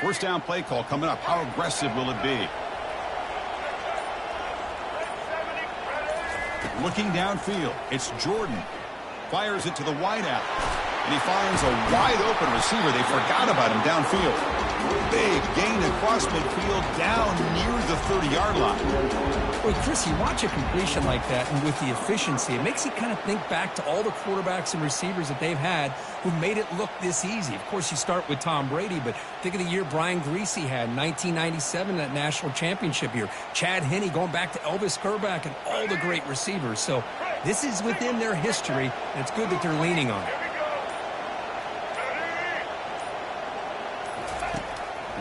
First down play call coming up. How aggressive will it be? Looking downfield, it's Jordan. Fires it to the wideout. And he finds a wide-open receiver. They forgot about him downfield. Big gain across midfield down near the 30-yard line. Well, Chris, you watch a completion like that, and with the efficiency, it makes you kind of think back to all the quarterbacks and receivers that they've had who made it look this easy. Of course, you start with Tom Brady, but think of the year Brian Greasy had in 1997, that national championship year. Chad Henne going back to Elvis Grbac and all the great receivers. So this is within their history, and it's good that they're leaning on it.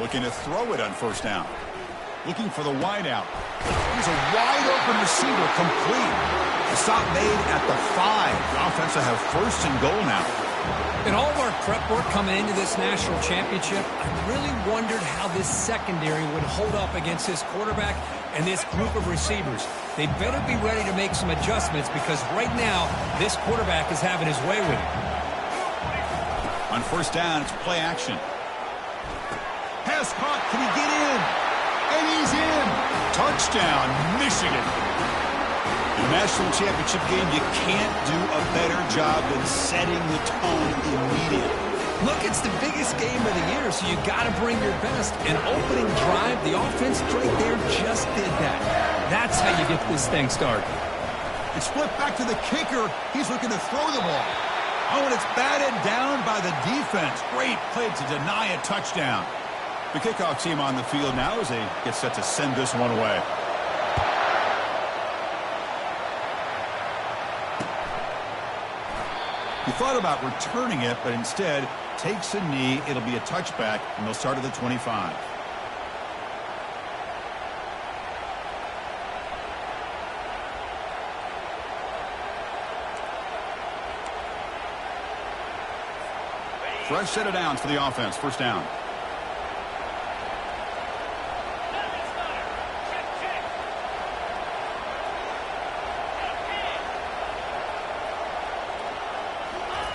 Looking to throw it on first down. Looking for the wideout. Here's a wide-open receiver, complete. The stop made at the 5. The offense will have first and goal now. In all of our prep work coming into this national championship, I really wondered how this secondary would hold up against this quarterback and this group of receivers. They better be ready to make some adjustments because right now, this quarterback is having his way with it. On first down, it's play action. Pass caught. Can he get in? And he's in. Touchdown, Michigan. In the national championship game, you can't do a better job than setting the tone immediately. Look, it's the biggest game of the year, so you got to bring your best. An opening drive, the offense right there just did that. That's how you get this thing started. It's flipped back to the kicker. He's looking to throw the ball. Oh, and it's batted down by the defense. Great play to deny a touchdown. The kickoff team on the field now as they get set to send this one away. He thought about returning it, but instead takes a knee. It'll be a touchback, and they'll start at the 25. Fresh set of downs for the offense. First down.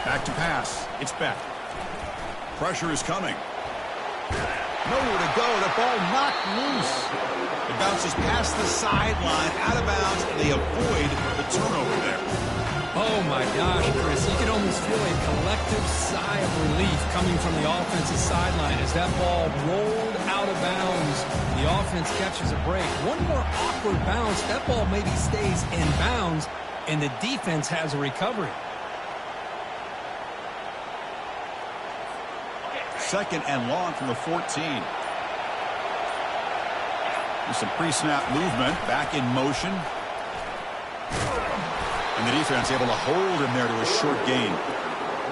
Back to pass. It's Beck. Pressure is coming. Nowhere to go. The ball knocked loose. It bounces past the sideline, out of bounds, and they avoid the turnover there. Oh, my gosh, Chris. You can almost feel a collective sigh of relief coming from the offensive sideline as that ball rolled out of bounds. The offense catches a break. One more awkward bounce. That ball maybe stays in bounds, and the defense has a recovery. Second and long from the 14. With some pre-snap movement, back in motion. And the defense able to hold him there to a short gain.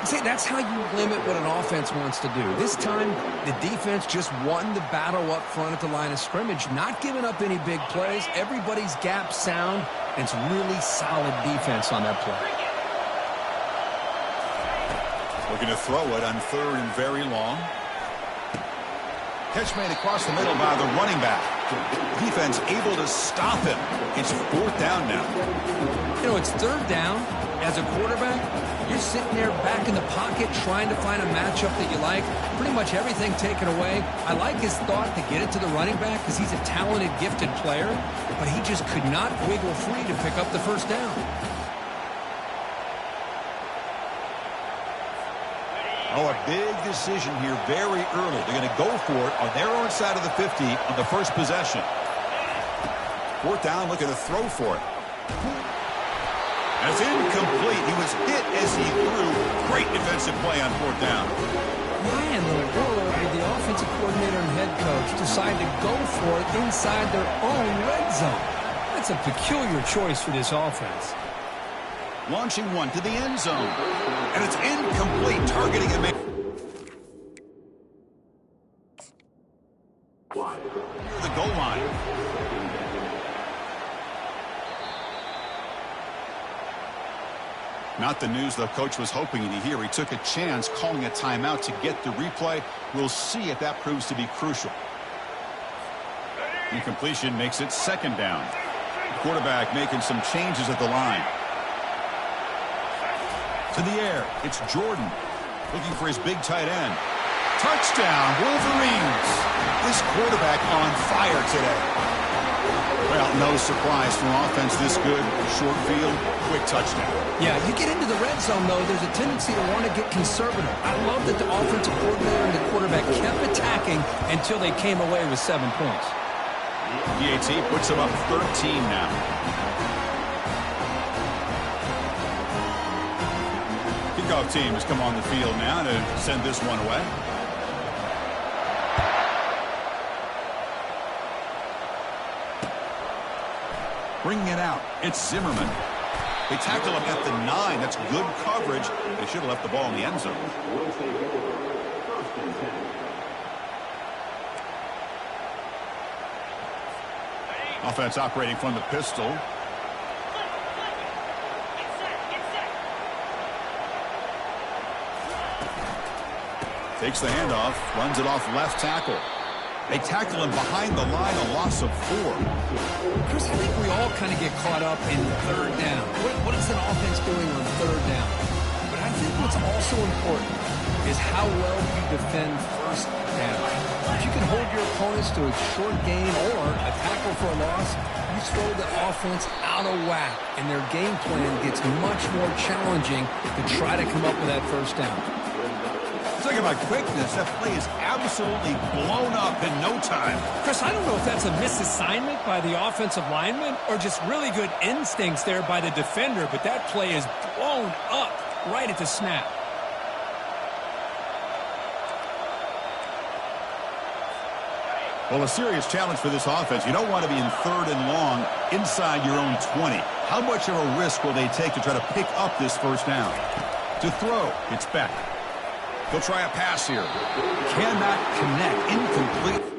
See, that's how you limit what an offense wants to do. This time, the defense just won the battle up front at the line of scrimmage, not giving up any big plays. Everybody's gap sound, and it's really solid defense on that play. Looking to throw it on third and very long. Catch made across the middle by the running back. Defense able to stop him. It's fourth down now. You know, it's third down. As a quarterback, you're sitting there back in the pocket trying to find a matchup that you like. Pretty much everything taken away. I like his thought to get it to the running back because he's a talented, gifted player, but he just could not wiggle free to pick up the first down. Oh, a big decision here very early. They're going to go for it on their own side of the 50 on the first possession. Fourth down, looking to throw for it. And it's incomplete. He was hit as he threw. Great defensive play on fourth down. Why in the world did the offensive coordinator and head coach decide to go for it inside their own red zone? That's a peculiar choice for this offense. Launching one to the end zone. And it's incomplete, targeting him. Near the goal line. Not the news the coach was hoping to hear. He took a chance calling a timeout to get the replay. We'll see if that proves to be crucial. Incompletion makes it second down. The quarterback making some changes at the line. To the air, it's Jordan looking for his big tight end. Touchdown, Wolverines. This quarterback on fire today. Well, no surprise from offense this good. Short field, quick touchdown. Yeah, you get into the red zone, though, there's a tendency to want to get conservative. I love that the offensive coordinator and the quarterback kept attacking until they came away with 7 points. PAT puts them up 13 now. Kickoff team has come on the field now to send this one away. Bringing it out, it's Zimmerman. They tackle him at the 9. That's good coverage. They should have left the ball in the end zone. Offense operating from the pistol. Takes the handoff, runs it off left tackle. They tackle him behind the line, a loss of 4. Chris, I think we all kind of get caught up in third down. What is an offense doing on third down? But I think what's also important is how well you defend first down. If you can hold your opponents to a short gain or a tackle for a loss, you throw the offense out of whack, and their game plan gets much more challenging to try to come up with that first down. Talking about quickness, that play is absolutely blown up in no time. Chris, I don't know if that's a misassignment by the offensive lineman or just really good instincts there by the defender, but that play is blown up right at the snap. Well, a serious challenge for this offense. You don't want to be in third and long inside your own 20. How much of a risk will they take to try to pick up this first down? To throw, it's Beck. He'll try a pass here. Cannot connect. Incomplete.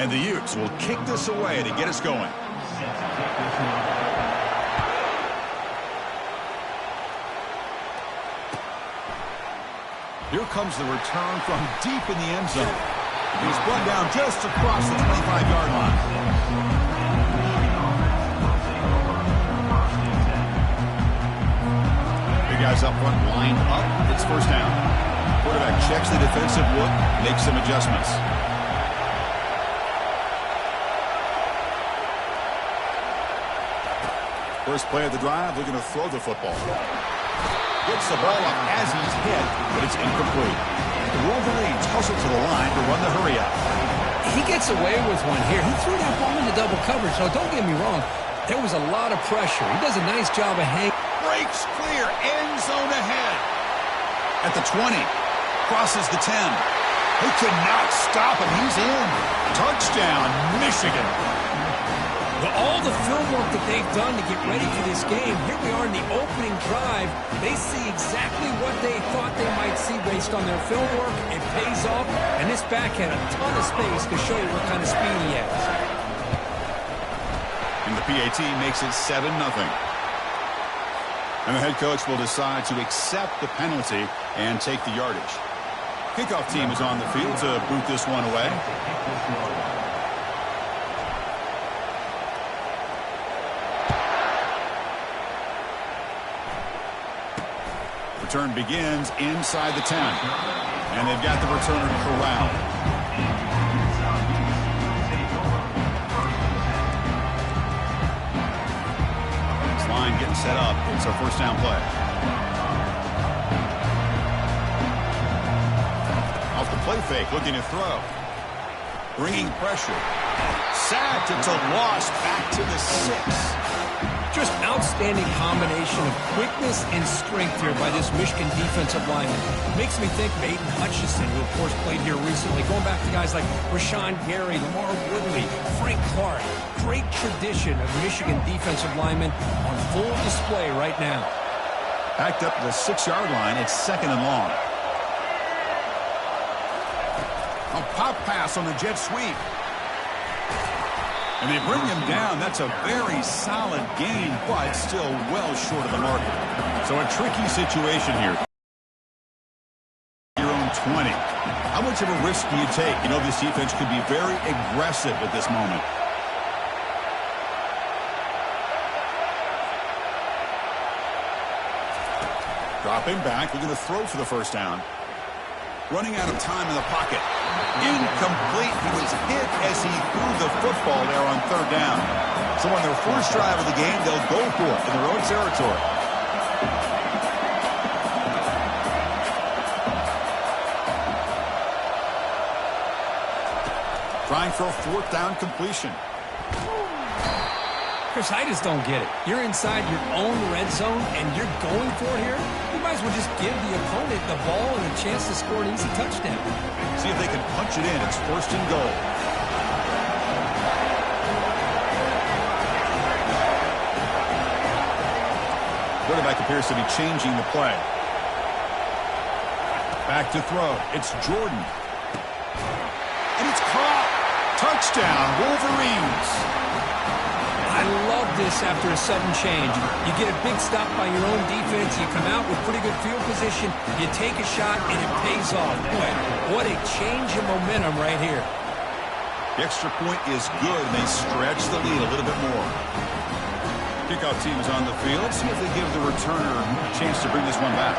And the Utes will kick this away to get us going. Here comes the return from deep in the end zone. He's brought down just across the 25-yard line. The guys up front lined up. It's first down. Quarterback checks the defensive look, makes some adjustments. First play of the drive, looking to throw the football. Gets the ball up as he's hit, but it's incomplete. The Wolverines hustle to the line to run the hurry-up. He gets away with one here. He threw that ball into double coverage, so don't get me wrong. There was a lot of pressure. He does a nice job of hanging. Breaks clear, end zone ahead. At the 20, crosses the 10. He cannot stop him. He's in. Touchdown, Michigan. All the film work that they've done to get ready for this game, here we are in the opening drive. They see exactly what they thought they might see based on their film work. It pays off, and this back had a ton of space to show you what kind of speed he has. And the PAT makes it 7-0. And the head coach will decide to accept the penalty and take the yardage. Kickoff team is on the field to boot this one away. Return begins inside the 10. And they've got the returner corralled. This line getting set up. It's our first down play. Off the play fake, looking to throw. Bringing pressure. Sacked. It's a loss back to the 6. Just outstanding combination of quickness and strength here by this Michigan defensive lineman. Makes me think of Aiden Hutchinson, who, of course, played here recently. Going back to guys like Rashawn Gary, Lamar Woodley, Frank Clark. Great tradition of Michigan defensive linemen on full display right now. Backed up to the 6-yard line. It's 2nd and long. A pop pass on the jet sweep. And they bring him down. That's a very solid gain, but still well short of the mark. So a tricky situation here. Your own 20. How much of a risk do you take? You know, this defense could be very aggressive at this moment. Dropping back. We're going to throw for the first down. Running out of time in the pocket. Incomplete. He was hit as he threw the football there on 3rd down. So on their first drive of the game, they'll go for it in their own territory. Trying for a 4th down completion. Chris, I just don't get it. You're inside your own red zone, and you're going for it here? You might as well just give the opponent the ball and a chance to score an easy touchdown. See if they can punch it in. It's 1st and goal. Quarterback appears to be changing the play. Back to throw. It's Jordan. And it's caught. Touchdown, Wolverines. I love this after a sudden change. You get a big stop by your own defense. You come out with pretty good field position. You take a shot, and it pays off. Boy, what a change in momentum right here. The extra point is good, and they stretch the lead a little bit more. Kickoff team is on the field. See if they give the returner a chance to bring this one back.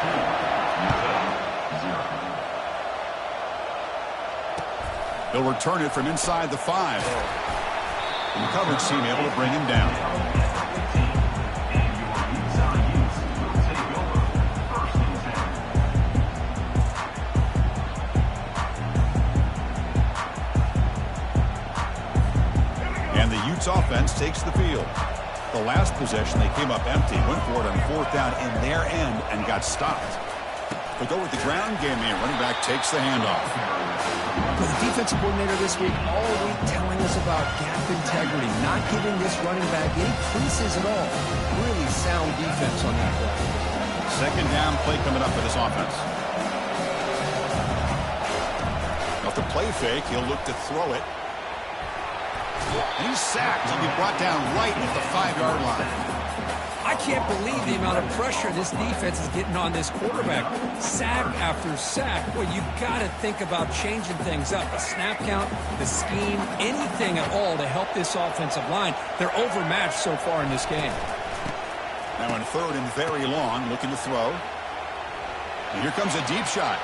They'll return it from inside the 5. And the coverage team able to bring him down. And the Utes offense takes the field. The last possession, they came up empty, went for it on 4th down in their end and got stopped. They'll go with the ground game here. Running back takes the handoff. The defensive coordinator this week all week telling us about gap integrity, not giving this running back any creases at all. Really sound defense on that play. 2nd down play coming up for this offense. Off the play fake, he'll look to throw it. And he's sacked. He'll be brought down right at the 5-yard line. I can't believe the amount of pressure this defense is getting on this quarterback. Sack after sack. Well, you got to think about changing things up. The snap count, the scheme, anything at all to help this offensive line. They're overmatched so far in this game. Now on 3rd and very long, looking to throw. And here comes a deep shot.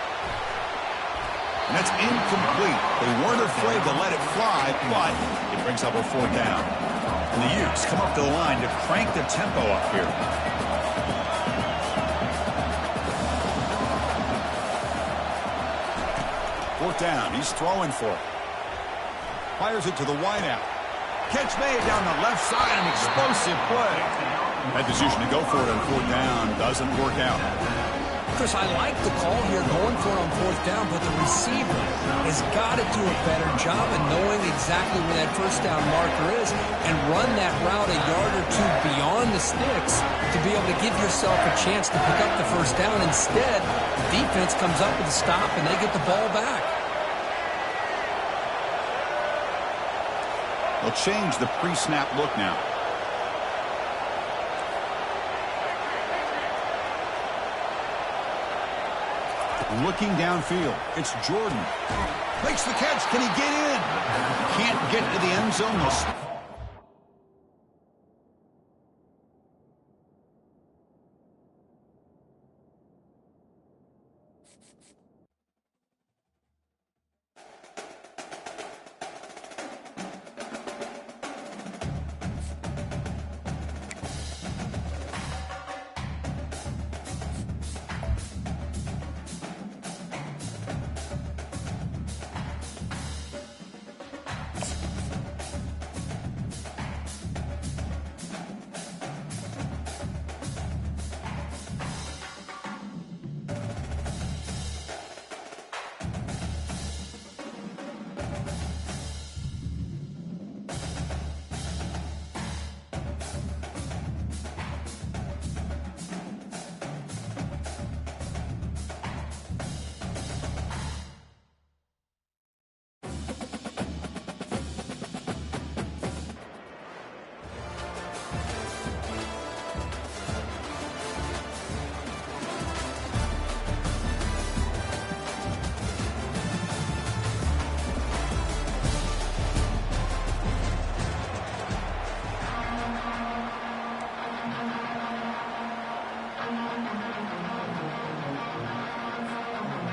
And that's incomplete. They weren't afraid to let it fly, but it brings up a 4th down. And the Utes come up to the line to crank the tempo up here. Fourth down. He's throwing for it. Fires it to the wideout. Catch made down the left side. An explosive play. That decision to go for it on 4th down doesn't work out. Chris, I like the call here going for it on 4th down, but the receiver has got to do a better job of knowing exactly where that 1st down marker is and run that route a yard or two beyond the sticks to be able to give yourself a chance to pick up the 1st down. Instead, the defense comes up with a stop and they get the ball back. They'll change the pre-snap look now. Looking downfield. It's Jordan. Makes the catch. Can he get in? Can't get to the end zone.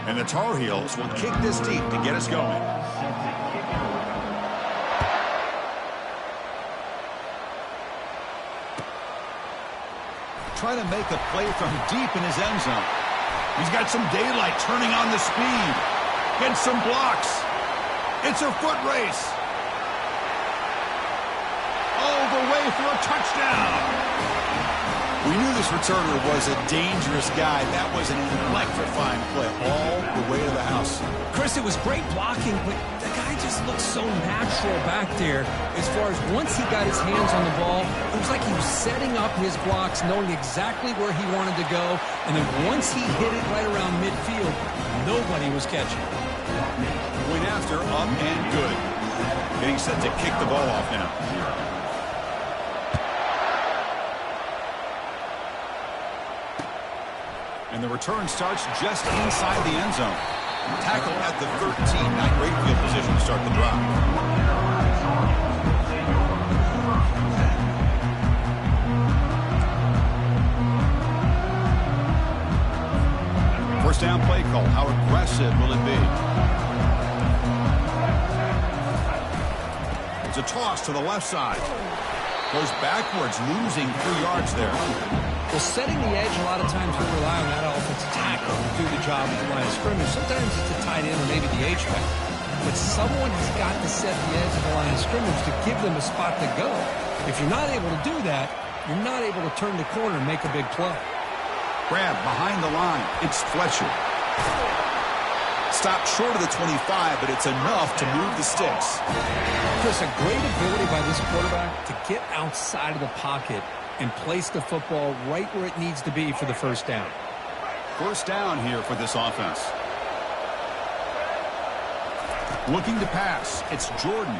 And the Tar Heels will kick this deep to get us going. Trying to make a play from deep in his end zone. He's got some daylight turning on the speed. Gets some blocks. It's a foot race. All the way for a touchdown. We knew this returner was a dangerous guy. That was an electrifying play all the way to the house. Chris, it was great blocking, but the guy just looked so natural back there as far as once he got his hands on the ball, it was like he was setting up his blocks, knowing exactly where he wanted to go, and then once he hit it right around midfield, nobody was catching. Went after, up and good. Getting set to kick the ball off now. And the return starts just inside the end zone. Tackle at the 13, not great field position to start the drive. First down play call. How aggressive will it be? It's a toss to the left side. Goes backwards, losing 3 yards there. Well, setting the edge, a lot of times we rely on that offensive tackle to do the job at the line of scrimmage. Sometimes it's a tight end or maybe the H-back. But someone has got to set the edge of the line of scrimmage to give them a spot to go. If you're not able to do that, you're not able to turn the corner and make a big play. Grab behind the line. It's Fletcher. Stopped short of the 25, but it's enough to move the sticks. Chris, a great ability by this quarterback to get outside of the pocket and place the football right where it needs to be for the first down. First down here for this offense. Looking to pass. It's Jordan.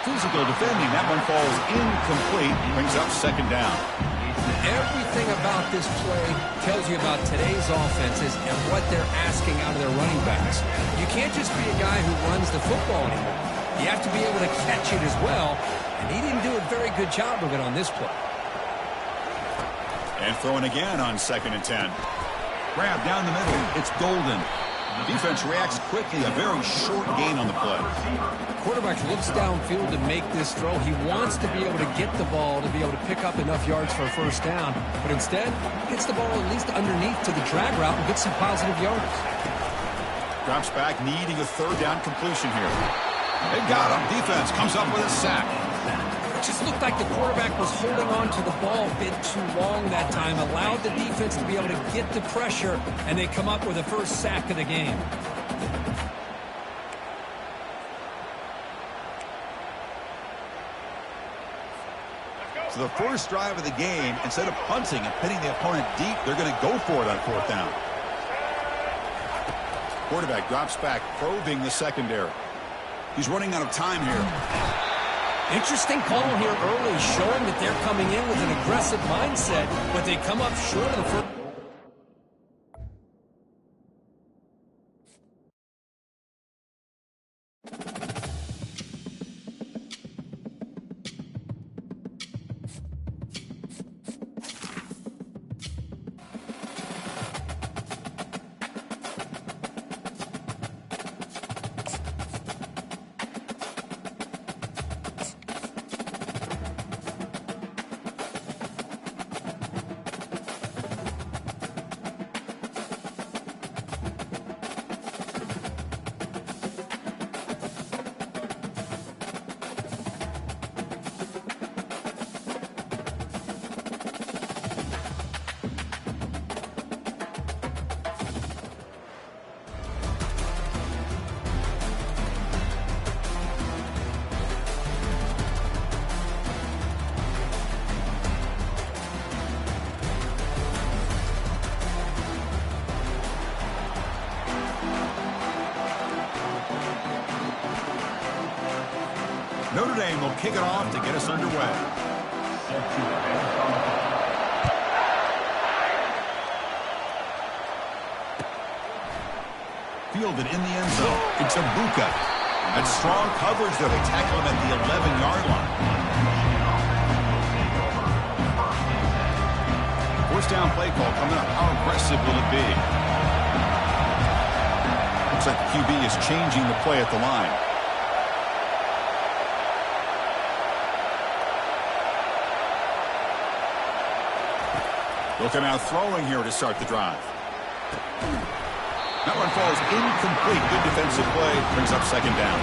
Physical defending. That one falls incomplete. Brings up second down. Everything about this play tells you about today's offenses and what they're asking out of their running backs. You can't just be a guy who runs the football anymore. You have to be able to catch it as well, and he didn't do a very good job of it on this play. And throwing again on 2nd and 10. Grab down the middle. It's Golden. The defense reacts quickly. A very short gain on the play. Quarterback looks downfield to make this throw. He wants to be able to get the ball to be able to pick up enough yards for a first down, but instead hits the ball at least underneath to the drag route and gets some positive yards. Drops back, needing a 3rd down completion here. They got him. Defense comes up with a sack. It just looked like the quarterback was holding on to the ball a bit too long that time, allowed the defense to be able to get the pressure, and they come up with the first sack of the game. So the first drive of the game, instead of punting and pinning the opponent deep, they're going to go for it on 4th down. Quarterback drops back, probing the secondary. He's running out of time here. Interesting call here early, showing that they're coming in with an aggressive mindset, but they come up short of the first. Notre Dame will kick it off to get us underway. Fielded in the end zone. It's Ibuka. That's strong coverage there. They tackle him at the 11-yard line. First down play call coming up. How aggressive will it be? Looks like the QB is changing the play at the line. Looking out throwing here to start the drive. That one falls incomplete. Good defensive play. Brings up second down.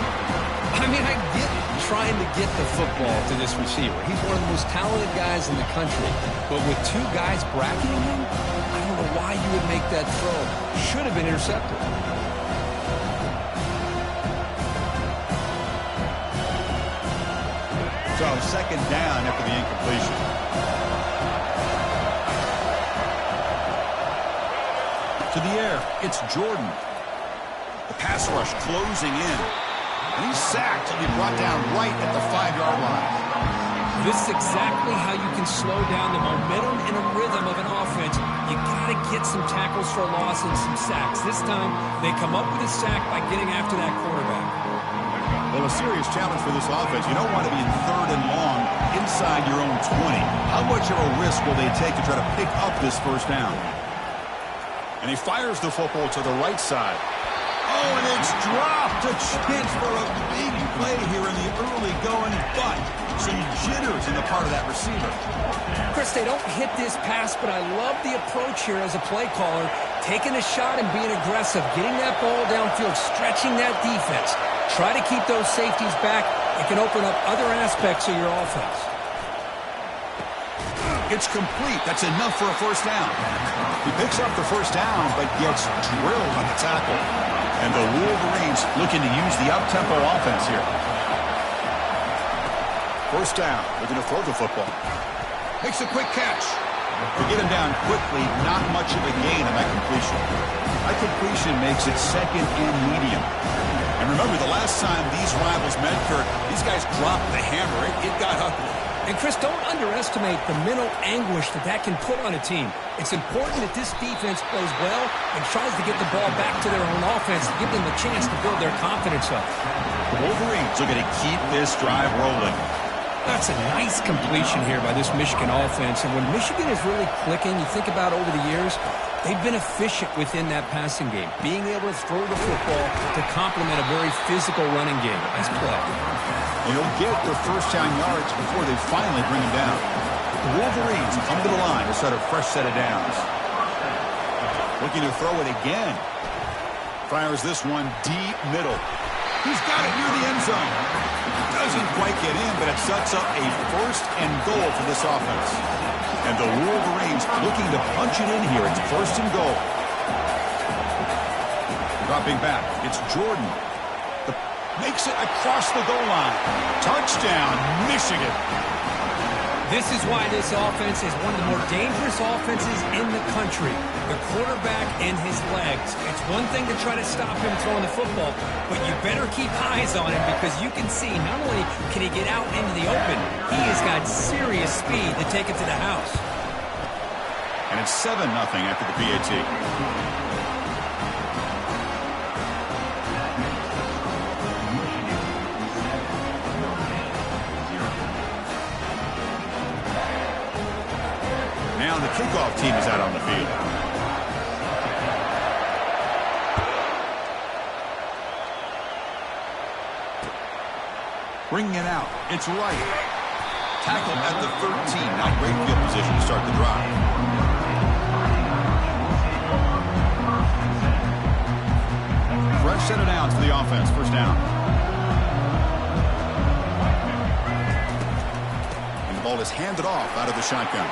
I mean, I get trying to get the football to this receiver. He's one of the most talented guys in the country. But with 2 guys bracketing him, I don't know why you would make that throw. Should have been intercepted. So second down after the incompletion. To the air, it's Jordan. The pass rush closing in. And he's sacked and be brought down right at the 5-yard line. This is exactly how you can slow down the momentum and a rhythm of an offense. You got to get some tackles for a loss and some sacks. This time, they come up with a sack by getting after that quarterback. Well, a serious challenge for this offense. You don't want to be in 3rd and long inside your own 20. How much of a risk will they take to try to pick up this first down? And he fires the football to the right side. Oh, and it's dropped. A chance for a big play here in the early going, but some jitters in the part of that receiver. Chris, they don't hit this pass, but I love the approach here as a play caller. Taking a shot and being aggressive, getting that ball downfield, stretching that defense. Try to keep those safeties back. It can open up other aspects of your offense. It's complete. That's enough for a first down. He picks up the first down, but gets drilled on the tackle. And the Wolverines looking to use the up-tempo offense here. First down. They're going to throw the football. Makes a quick catch. To get him down quickly, not much of a gain on that completion. That completion makes it second and medium. And remember, the last time these rivals met, Kirk, these guys dropped the hammer. It got ugly. And, Chris, don't underestimate the mental anguish that can put on a team. It's important that this defense plays well and tries to get the ball back to their own offense to give them a chance to build their confidence up. The Wolverines are going to keep this drive rolling. That's a nice completion here by this Michigan offense. And when Michigan is really clicking, you think about over the years, they've been efficient within that passing game, being able to throw the football to complement a very physical running game. Nice play. They'll get their first down yards before they finally bring him down. The Wolverines come to the line to start a fresh set of downs. Looking to throw it again. Fires this one deep middle. He's got it near the end zone. Doesn't quite get in, but it sets up a first and goal for this offense. And the Wolverines looking to punch it in here. It's first and goal. Dropping back, it's Jordan. Makes it across the goal line. Touchdown, Michigan. This is why this offense is one of the more dangerous offenses in the country. The quarterback and his legs. It's one thing to try to stop him throwing the football, but you better keep eyes on him because you can see not only can he get out into the open, he has got serious speed to take it to the house. And it's 7-0 after the PAT. Now the kickoff team is out on the field. Bringing it out. It's right. Tackled at the 13. Not great field position to start the drive. Fresh set of downs for the offense. First down. And the ball is handed off out of the shotgun.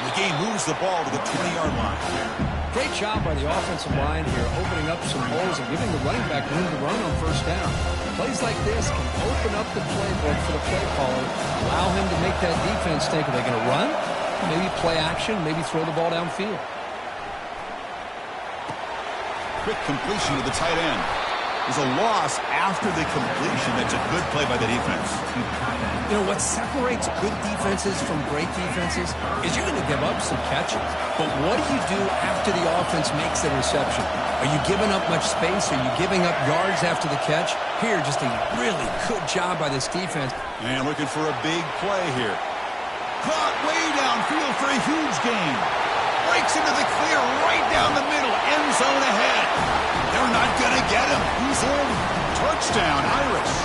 The game moves the ball to the 20-yard line. Great job by the offensive line here, opening up some holes and giving the running back room to run on first down. Plays like this can open up the playbook for the play caller, allow him to make that defense think, are they going to run? Maybe play action, maybe throw the ball downfield. Quick completion to the tight end. There's a loss after the completion. That's a good play by the defense. You know, what separates good defenses from great defenses is you're going to give up some catches. But what do you do after the offense makes the reception? Are you giving up much space? Are you giving up yards after the catch? Here, just a really good job by this defense. And looking for a big play here. Caught way downfield for a huge gain. Breaks into the clear right down the middle. End zone ahead. They're not going to get him. He's in. Touchdown, Irish.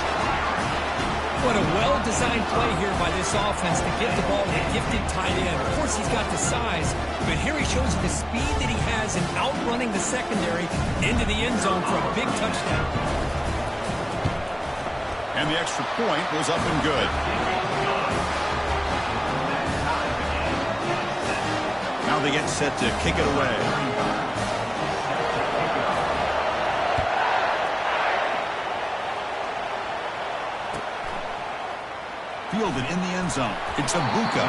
What a well-designed play here by this offense to get the ball to a gifted tight end. Of course, he's got the size, but here he shows you the speed that he has in outrunning the secondary into the end zone for a big touchdown. And the extra point was up and good. Now they get set to kick it away. Fielded in the end zone. It's Abuka.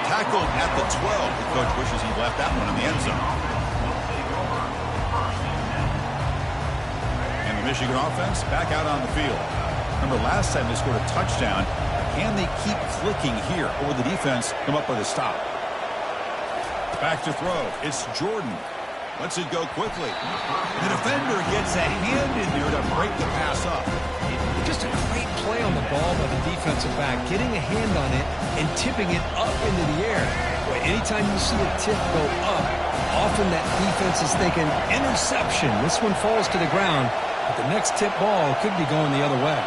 Tackled at the 12. The coach wishes he left that one in the end zone. And the Michigan offense back out on the field. Remember, last time they scored a touchdown. Can they keep clicking here? Or will the defense come up with a stop? Back to throw. It's Jordan. Lets it go quickly. The defender gets a hand in there to break the pass up. Just a great play on the ball by the defensive back, getting a hand on it and tipping it up into the air. Boy, anytime you see a tip go up, often that defense is thinking interception. This one falls to the ground, but the next tip ball could be going the other way.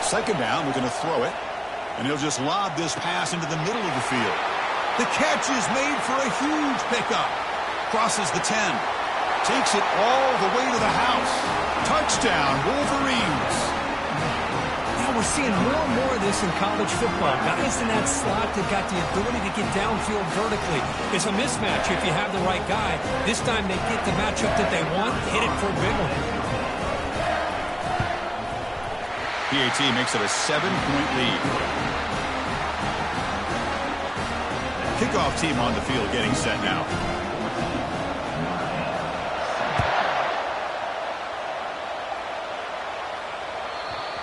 Second down, we're going to throw it, and he'll just lob this pass into the middle of the field. The catch is made for a huge pickup. Crosses the 10. Takes it all the way to the house. Touchdown, Wolverines. Now we're seeing more and more of this in college football. Guys in that slot that got the ability to get downfield vertically. It's a mismatch if you have the right guy. This time they get the matchup that they want, hit it for a big one. PAT makes it a 7-point lead. Kickoff team on the field getting set now.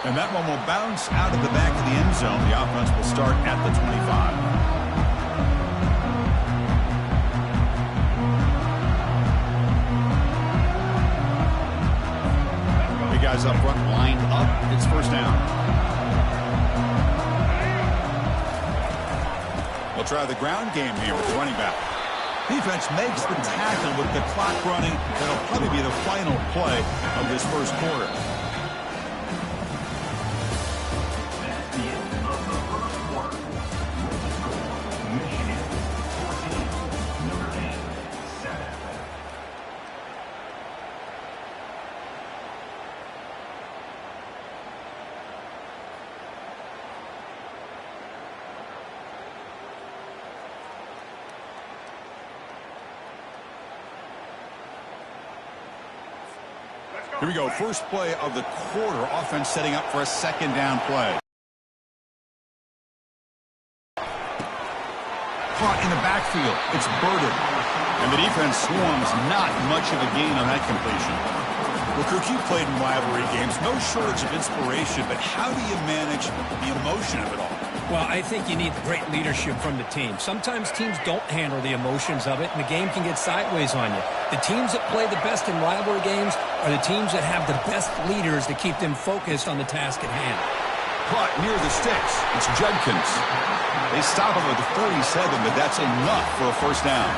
And that one will bounce out of the back of the end zone. The offense will start at the 25. Big guys up front lined up. It's first down. They'll try the ground game here with the running back. Defense makes the tackle with the clock running. That'll probably be the final play of this first quarter. Here we go. First play of the quarter. Offense setting up for a second down play. Caught in the backfield. It's Burden. And the defense swarms. Not much of a gain on that completion. Well, Kirk, you played in rivalry games. No shortage of inspiration, but how do you manage the emotion of it all? Well, I think you need great leadership from the team. Sometimes teams don't handle the emotions of it, and the game can get sideways on you. The teams that play the best in rivalry games are the teams that have the best leaders to keep them focused on the task at hand. Caught near the sticks. It's Judkins. They stop him at the 47, but that's enough for a first down.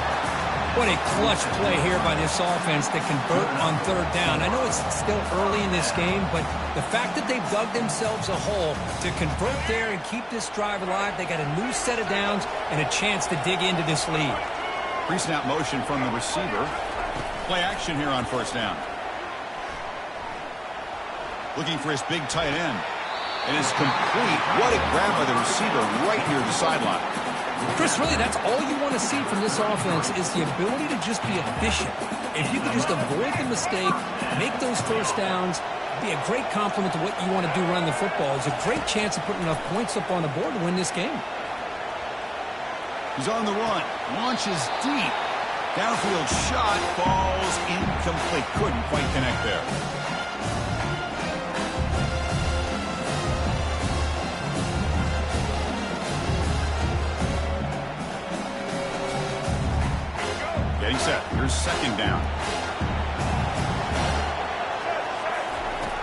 What a clutch play here by this offense to convert on third down. I know it's still early in this game, but the fact that they've dug themselves a hole to convert there and keep this drive alive, they got a new set of downs and a chance to dig into this lead. Pre-snap motion from the receiver. Play action here on first down. Looking for his big tight end. And it's complete. What a grab by the receiver right near the sideline. Chris, really, that's all you want to see from this offense is the ability to just be efficient. If you could just avoid the mistake, make those first downs, be a great compliment to what you want to do running the football. It's a great chance of putting enough points up on the board to win this game. He's on the run. Launches deep. Downfield shot falls incomplete. Couldn't quite connect there. Getting set. Here's second down.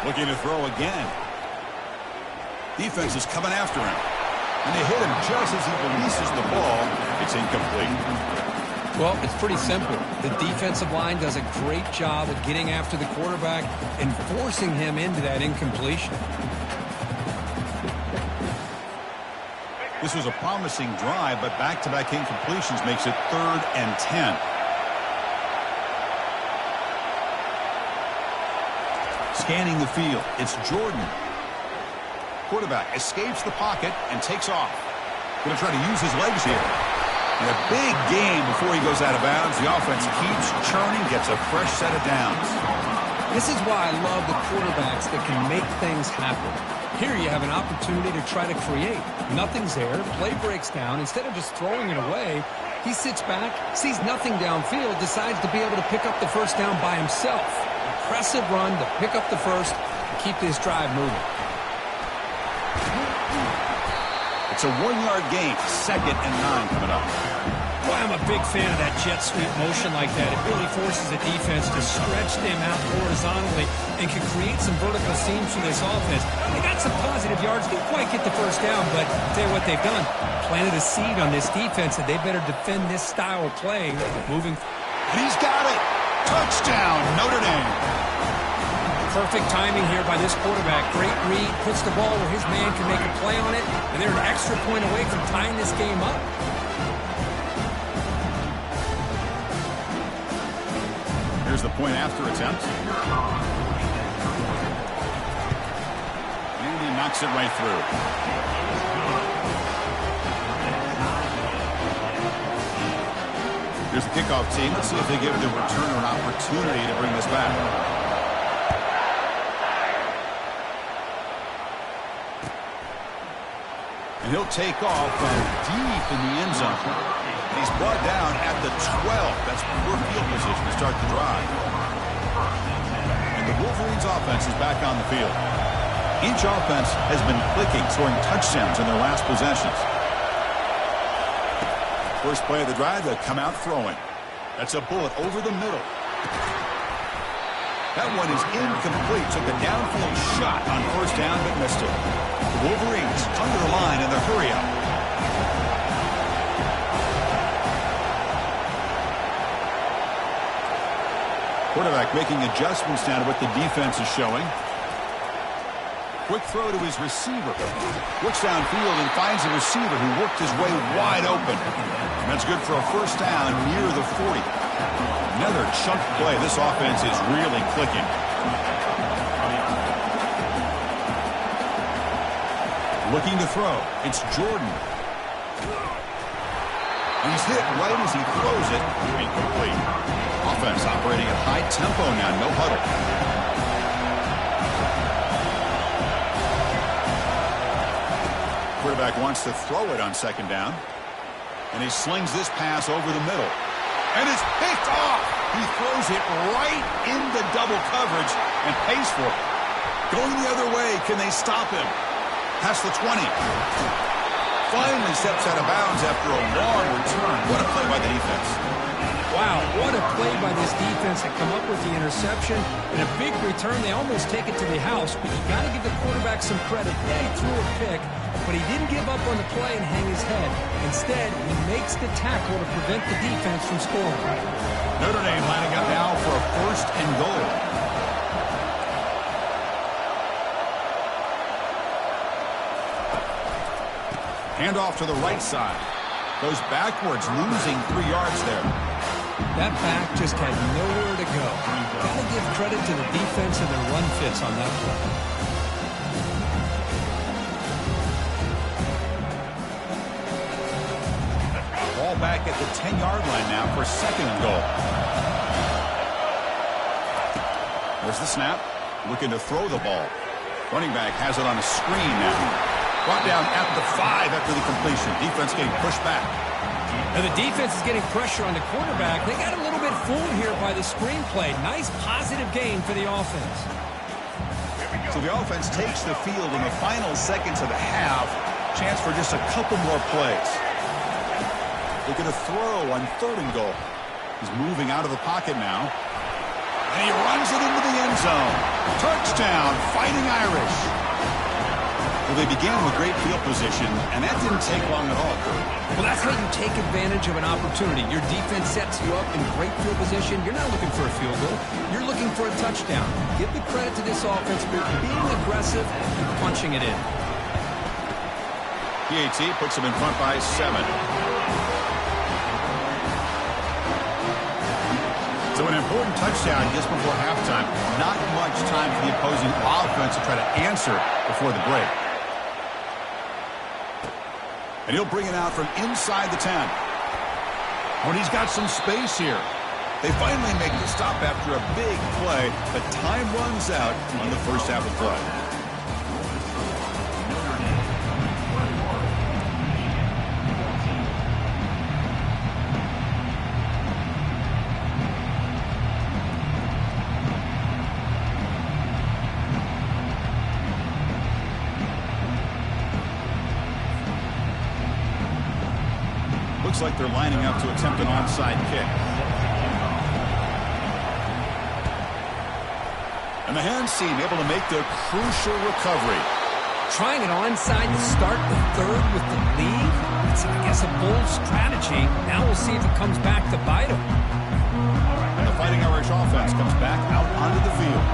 Looking to throw again. Defense is coming after him. And they hit him just as he releases the ball. It's incomplete. Well, it's pretty simple. The defensive line does a great job of getting after the quarterback and forcing him into that incompletion. This was a promising drive, but back-to-back incompletions makes it 3rd and 10. Scanning the field, it's Jordan. Quarterback escapes the pocket and takes off. Going to try to use his legs here. And a big gain before he goes out of bounds. The offense keeps churning, gets a fresh set of downs. This is why I love the quarterbacks that can make things happen. Here you have an opportunity to try to create. Nothing's there. Play breaks down. Instead of just throwing it away, he sits back, sees nothing downfield, decides to be able to pick up the first down by himself. Impressive run to pick up the first and keep this drive moving. It's a 1-yard gain. 2nd and 9 coming up. Boy, I'm a big fan of that jet sweep motion like that. It really forces the defense to stretch them out horizontally and can create some vertical seams for this offense. They got some positive yards. Didn't quite get the first down, but I'll tell you what they've done. Planted a seed on this defense that they better defend this style of play moving. He's got it. Touchdown, Notre Dame. Perfect timing here by this quarterback. Great read, puts the ball where his man can make a play on it, and they're an extra point away from tying this game up. Here's the point after attempt. And he knocks it right through. Here's the kickoff team. Let's see if they give the returner an opportunity to bring this back. And he'll take off from deep in the end zone. And he's brought down at the 12. That's poor field position to start the drive. And the Wolverines offense is back on the field. Each offense has been clicking, scoring touchdowns in their last possessions. First play of the drive, they'll come out throwing. That's a bullet over the middle. That one is incomplete. Took a downfield shot on first down, but missed it. The Wolverines under the line in the hurry up. Quarterback making adjustments now to what the defense is showing. Quick throw to his receiver. Looks downfield and finds a receiver who worked his way wide open. And that's good for a first down near the 40. Another chunk play. This offense is really clicking. Looking to throw. It's Jordan. He's hit right as he throws it. Incomplete. Offense operating at high tempo now. No huddle. Quarterback wants to throw it on second down. And he slings this pass over the middle. And it's picked off. He throws it right into double coverage and pays for it. Going the other way, can they stop him? Past the 20. Finally steps out of bounds after a long return. What a play by the defense. Wow, what a play by this defense to come up with the interception. And a big return. They almost take it to the house, but you got to give the quarterback some credit. Yeah, he threw a pick, but he didn't give up on the play and hang his head. Instead, he makes the tackle to prevent the defense from scoring. Notre Dame lining up now for a first and goal. Handoff to the right side. Goes backwards, losing 3 yards there. That back just had nowhere to go. Got to give credit to the defense and their run fits on that play. Ball back at the 10-yard line now for second and goal. There's the snap. Looking to throw the ball. Running back has it on a screen now. Brought down at the 5 after the completion. Defense getting pushed back. Now the defense is getting pressure on the quarterback. They got a little bit fooled here by the screenplay. Nice positive gain for the offense. So the offense takes the field in the final seconds of the half. Chance for just a couple more plays. Looking to throw on third and goal. He's moving out of the pocket now. And he runs it into the end zone. Touchdown, Fighting Irish. Well, they began with great field position, and that didn't take long at all, Kurt. Well, that's how you take advantage of an opportunity. Your defense sets you up in great field position. You're not looking for a field goal. You're looking for a touchdown. Give the credit to this offense for being aggressive and punching it in. PAT puts him in front by 7. So an important touchdown just before halftime. Not much time for the opposing offense to try to answer before the break. And he'll bring it out from inside the 10. When he's got some space here. They finally make the stop after a big play, but time runs out on the first half of play. Looks like they're lining up to attempt an onside kick. And the hands team able to make their crucial recovery. Trying an onside to start the third with the lead? It's, I guess, a bold strategy. Now we'll see if it comes back to bite them. And the Fighting Irish offense comes back out onto the field.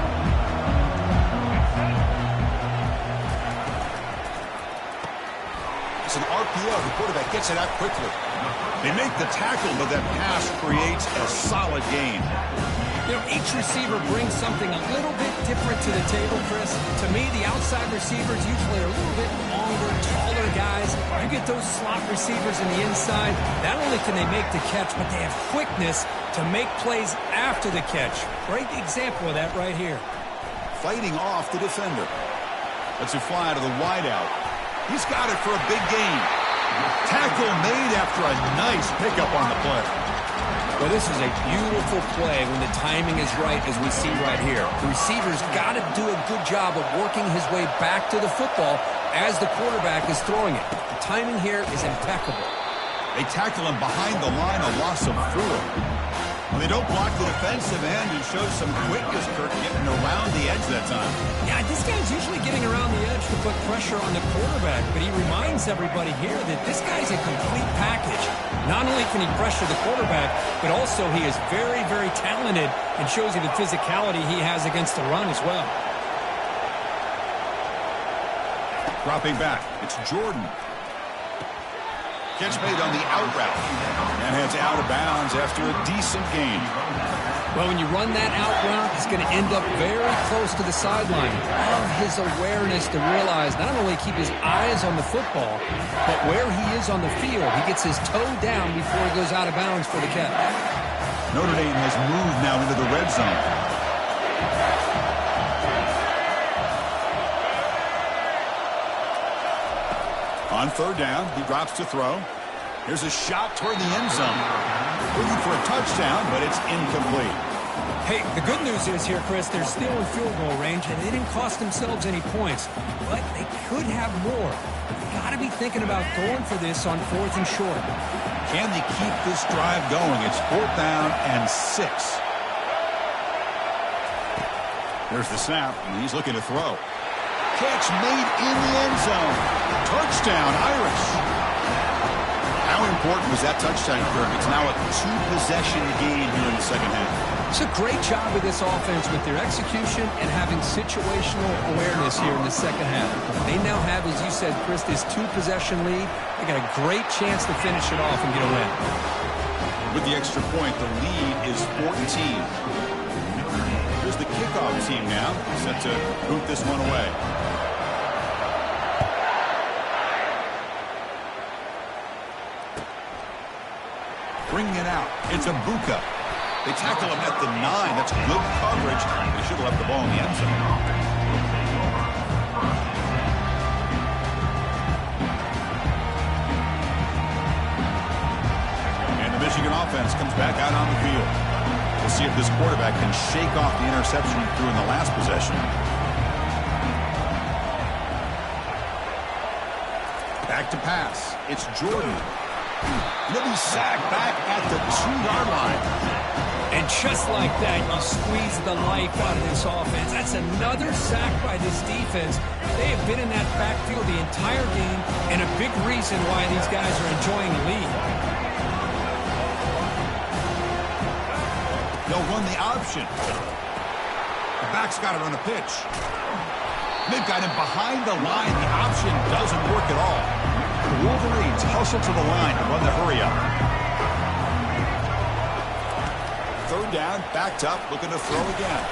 It's an RPO. The quarterback gets it out quickly. They make the tackle, but that pass creates a solid gain. You know, each receiver brings something a little bit different to the table, Chris. To me, the outside receivers usually are a little bit longer, taller guys. You get those slot receivers in the inside, not only can they make the catch, but they have quickness to make plays after the catch. Great example of that right here. Fighting off the defender. Lets it fly to the wideout. He's got it for a big gain. Tackle made after a nice pickup on the play. Well, this is a beautiful play when the timing is right, as we see right here. The receiver's got to do a good job of working his way back to the football as the quarterback is throwing it. The timing here is impeccable. They tackle him behind the line, a loss of 4. Well, they don't block the defensive end and show some quickness, Kirk, getting around the edge that time. Yeah, this guy's usually getting around the edge to put pressure on the quarterback, but he reminds everybody here that this guy's a complete package. Not only can he pressure the quarterback, but also he is very, very talented and shows you the physicality he has against the run as well. Dropping back, it's Jordan. Catch made on the out route. And heads out of bounds after a decent gain. Well, when you run that out route, it's going to end up very close to the sideline. Love his awareness to realize not only keep his eyes on the football, but where he is on the field. He gets his toe down before he goes out of bounds for the catch. Notre Dame has moved now into the red zone. On third down, he drops to throw. Here's a shot toward the end zone. Looking for a touchdown, but it's incomplete. Hey, the good news is here, Chris, they're still in field goal range, and they didn't cost themselves any points. But they could have more. You've got to be thinking about going for this on 4th and short. Can they keep this drive going? It's 4th down and 6. There's the snap, and he's looking to throw. Catch made in the end zone. Touchdown, Irish. How important was that touchdown, Kirk? It's now a 2-possession game here in the second half. It's a great job with this offense with their execution and having situational awareness here in the second half. They now have, as you said, Chris, this 2-possession lead. They got a great chance to finish it off and get a win. With the extra point, the lead is 14. Here's the kickoff team now, set to boot this one away. Bringing it out. It's a Buka. They tackle him at the 9. That's good coverage. They should have left the ball in the end zone. And the Michigan offense comes back out on the field. We'll see if this quarterback can shake off the interception he threw in the last possession. Back to pass. It's Jordan. He'll be sacked back at the 2-yard line. And just like that, you squeeze the life out of this offense. That's another sack by this defense. They have been in that backfield the entire game, and a big reason why these guys are enjoying the lead. They'll run the option. The back's got to run a pitch. They've got him behind the line. The option doesn't work at all. The Wolverines hustle to the line to run the hurry-up. Third down, backed up, looking to throw again.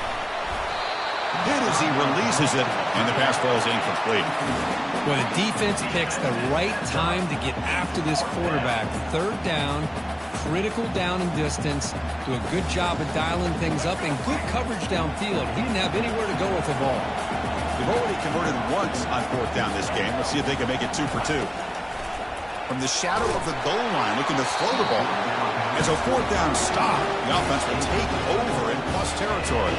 Hit as he releases it, and the pass ball is incomplete. Well, the defense picks the right time to get after this quarterback. Third down, critical down and distance. Do a good job of dialing things up, and good coverage downfield. He didn't have anywhere to go with the ball. They've already converted once on 4th down this game. Let's see if they can make it 2 for 2. From the shadow of the goal line, looking to throw the ball. It's a 4th down stop. The offense will take over in plus territory.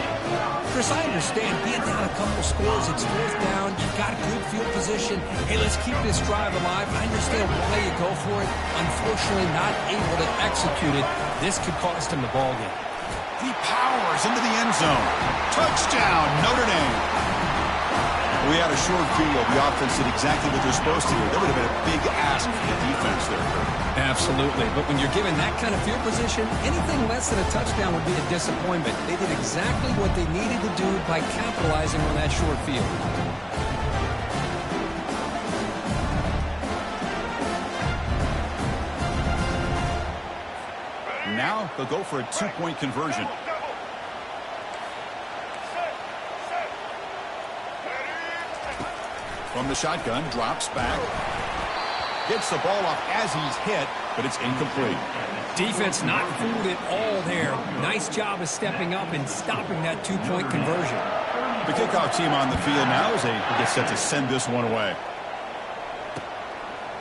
Chris, I understand being down a couple scores, it's 4th down, you've got good field position. Hey, let's keep this drive alive. I understand why you go for it. Unfortunately, not able to execute it. This could cost him the ball game. He powers into the end zone. Touchdown, Notre Dame. We had a short field. The offense did exactly what they're supposed to do. That would have been a big ask for the defense there. Absolutely. But when you're given that kind of field position, anything less than a touchdown would be a disappointment. They did exactly what they needed to do by capitalizing on that short field. Now they'll go for a 2-point conversion. From the shotgun, drops back. Gets the ball off as he's hit, but it's incomplete. Defense not fooled at all there. Nice job of stepping up and stopping that 2-point conversion. The kickoff team on the field now as they get set to send this one away.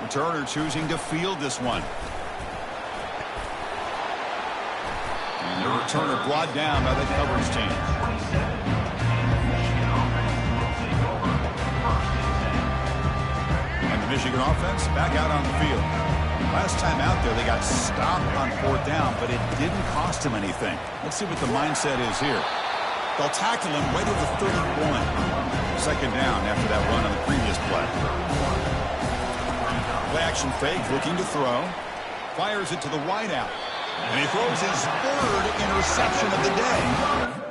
Returner choosing to field this one. And the returner brought down by the coverage team. And the Michigan offense back out on the field. Last time out there, they got stopped on 4th down, but it didn't cost them anything. Let's see what the mindset is here. They'll tackle him right at the 31. 2nd down after that run on the previous play. Play action fake, looking to throw. Fires it to the wideout. And he throws his 3rd interception of the day.